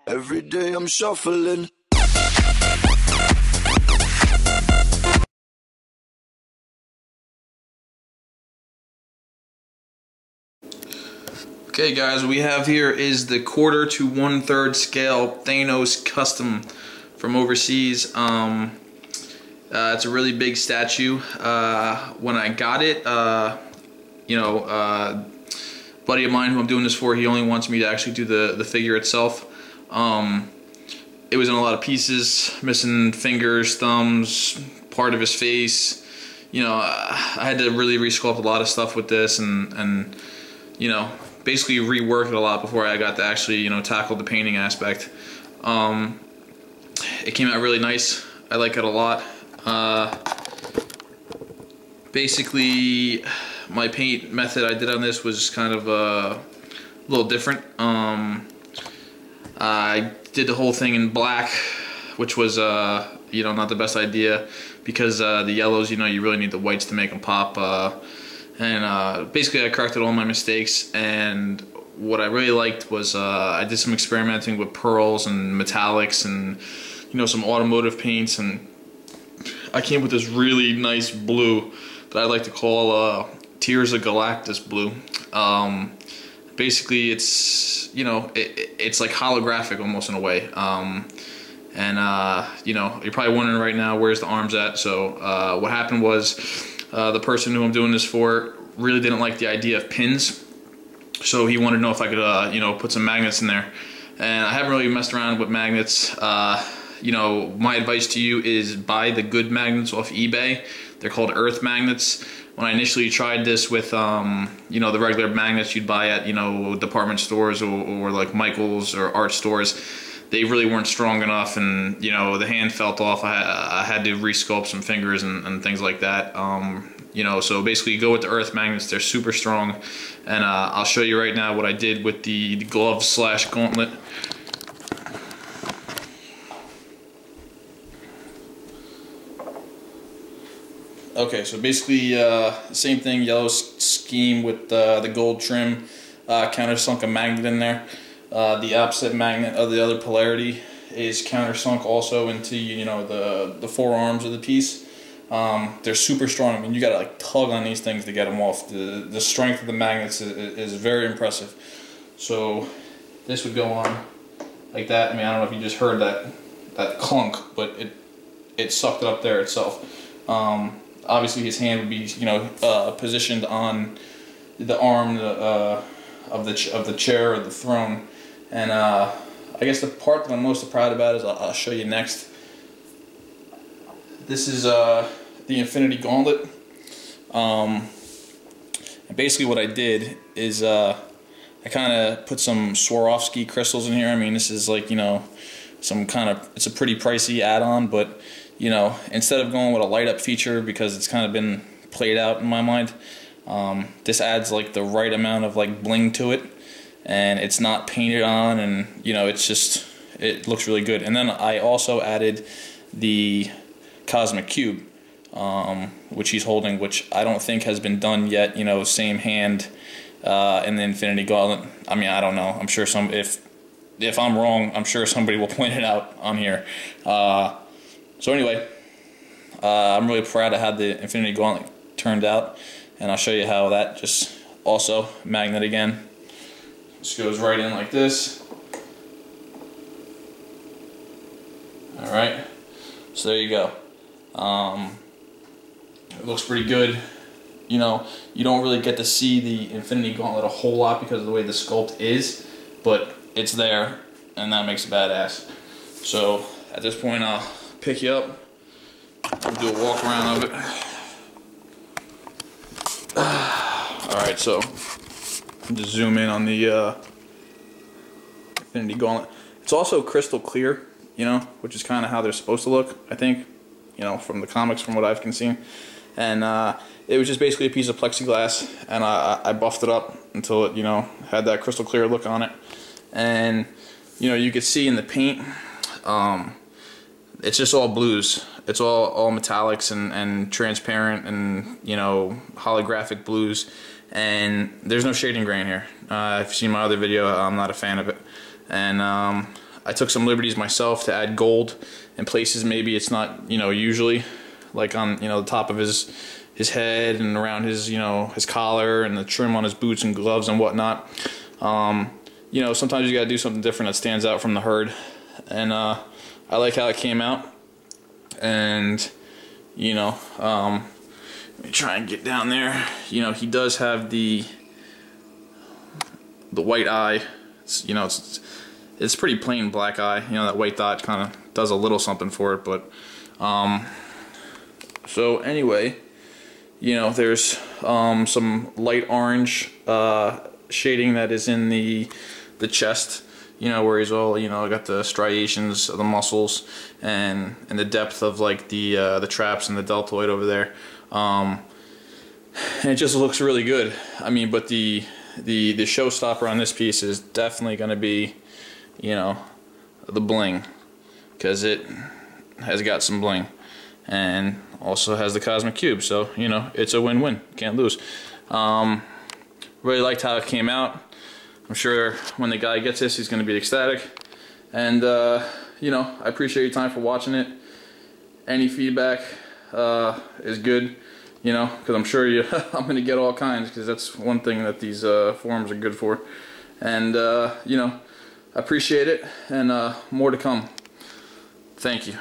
Every day I'm shuffling. Okay guys, what we have here is the 1/4 to 1/3 scale Thanos Custom from overseas. It's a really big statue. When I got it, buddy of mine who I'm doing this for, he only wants me to actually do the figure itself. It was in a lot of pieces, missing fingers, thumbs, part of his face. I had to really resculpt a lot of stuff with this and basically rework it a lot before I got to actually, tackle the painting aspect. It came out really nice. I like it a lot. Basically, my paint method I did on this was kind of a little different. I did the whole thing in black, which was, not the best idea because the yellows, you really need the whites to make them pop. Basically I corrected all my mistakes, and what I really liked was I did some experimenting with pearls and metallics and some automotive paints, and I came with this really nice blue that I like to call Tears of Galactus blue. Basically it's it's like holographic almost in a way, you're probably wondering right now where's the arms at. So what happened was the person who I'm doing this for really didn't like the idea of pins, so he wanted to know if I could put some magnets in there, and I haven't really messed around with magnets. My advice to you is buy the good magnets off eBay. They're called earth magnets. When I initially tried this with the regular magnets you'd buy at department stores or like Michael's or art stores, they really weren't strong enough, and the hand felt off. I had to resculpt some fingers and things like that. So basically go with the earth magnets. They're super strong, and I'll show you right now what I did with the glove / gauntlet. Okay, so basically same thing, yellow scheme with the gold trim, countersunk a magnet in there. The opposite magnet of the other polarity is countersunk also into the forearms of the piece. They're super strong. I mean, you gotta like tug on these things to get them off. The strength of the magnets is very impressive. So this would go on like that. I mean, I don't know if you just heard that clunk, but it sucked it up there itself. Obviously his hand would be positioned on the arm of the chair or the throne, and I guess the part that I'm most proud about is I'll show you next. This is the Infinity Gauntlet, and basically what I did is I kind of put some Swarovski crystals in here. I mean, this is like some kind of, it's a pretty pricey add-on, but instead of going with a light up feature, because it's kind of been played out in my mind, this adds like the right amount of like bling to it, and it's not painted on, and it looks really good. And then I also added the Cosmic Cube, which he's holding, which I don't think has been done yet, same hand in the Infinity Gauntlet. I mean, I don't know, I'm sure if I'm wrong, I'm sure somebody will point it out on here. So anyway, I'm really proud of how the Infinity Gauntlet turned out, and I'll show you how that just also magnet again. Just goes right in like this. Alright, so there you go. It looks pretty good. You don't really get to see the Infinity Gauntlet a whole lot because of the way the sculpt is, but it's there, and that makes it badass. So at this point I'll pick you up, we'll do a walk around of it. Alright, so just zoom in on the Infinity Gauntlet. It's also crystal clear, which is kind of how they're supposed to look, I think, from the comics, from what I've can see. And it was just basically a piece of plexiglass, and I buffed it up until it, had that crystal clear look on it. And you could see in the paint, it's just all blues. It's all metallics and transparent and holographic blues, and there's no shading grain here. If you've seen my other video, I'm not a fan of it, and I took some liberties myself to add gold in places maybe it's not, you know, usually, like on, you know, the top of his head and around his, you know, his collar and the trim on his boots and gloves and whatnot. You know, sometimes you gotta do something different that stands out from the herd, and I like how it came out. And you know, let me try and get down there. You know, he does have the white eye. You know, it's pretty plain black eye. You know, that white dot kind of does a little something for it, but so anyway, you know, there's some light orange shading that is in the chest, you know, where he's all, you know, got the striations of the muscles and the depth of like the traps and the deltoid over there, and it just looks really good. I mean, but the showstopper on this piece is definitely going to be, you know, the bling, because it has got some bling and also has the cosmic cube, so you know, it's a win-win, can't lose. Really liked how it came out. I'm sure when the guy gets this, he's going to be ecstatic. And you know, I appreciate your time for watching it. Any feedback is good, you know, because I'm sure I'm going to get all kinds, because that's one thing that these forums are good for. And you know, I appreciate it, and more to come. Thank you.